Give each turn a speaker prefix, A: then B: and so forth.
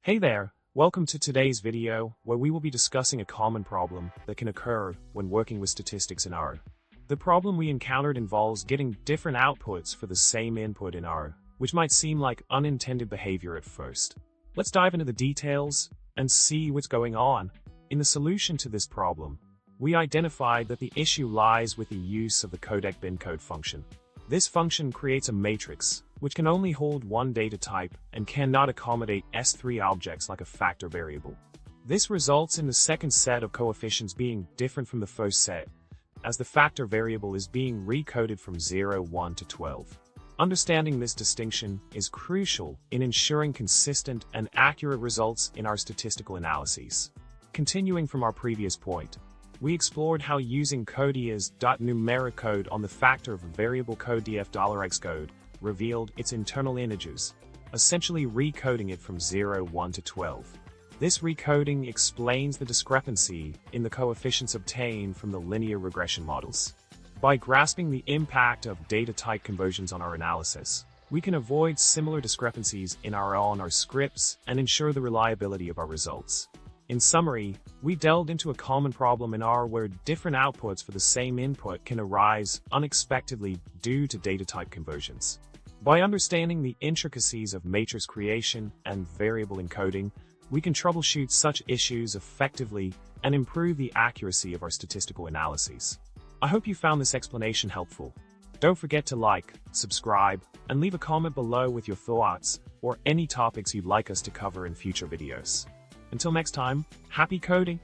A: Hey there, welcome to today's video, where we will be discussing a common problem that can occur when working with statistics in R. The problem we encountered involves getting different outputs for the same input in R, which might seem like unintended behavior at first. Let's dive into the details and see what's going on. In the solution to this problem, we identified that the issue lies with the use of the codecbindcode function. This function creates a matrix, which can only hold one data type and cannot accommodate S3 objects like a factor variable. This results in the second set of coefficients being different from the first set, as the factor variable is being recoded from 0, 1 to 12. Understanding this distinction is crucial in ensuring consistent and accurate results in our statistical analyses. Continuing from our previous point, we explored how using CodeDF.numeric on the factor of a variable CodeDF $xcode revealed its internal integers, essentially recoding it from 0, 1 to 12. This recoding explains the discrepancy in the coefficients obtained from the linear regression models. By grasping the impact of data type conversions on our analysis, we can avoid similar discrepancies in our scripts and ensure the reliability of our results. In summary, we delved into a common problem in R where different outputs for the same input can arise unexpectedly due to data type conversions. By understanding the intricacies of matrix creation and variable encoding, we can troubleshoot such issues effectively and improve the accuracy of our statistical analyses. I hope you found this explanation helpful. Don't forget to like, subscribe, and leave a comment below with your thoughts or any topics you'd like us to cover in future videos. Until next time, happy coding!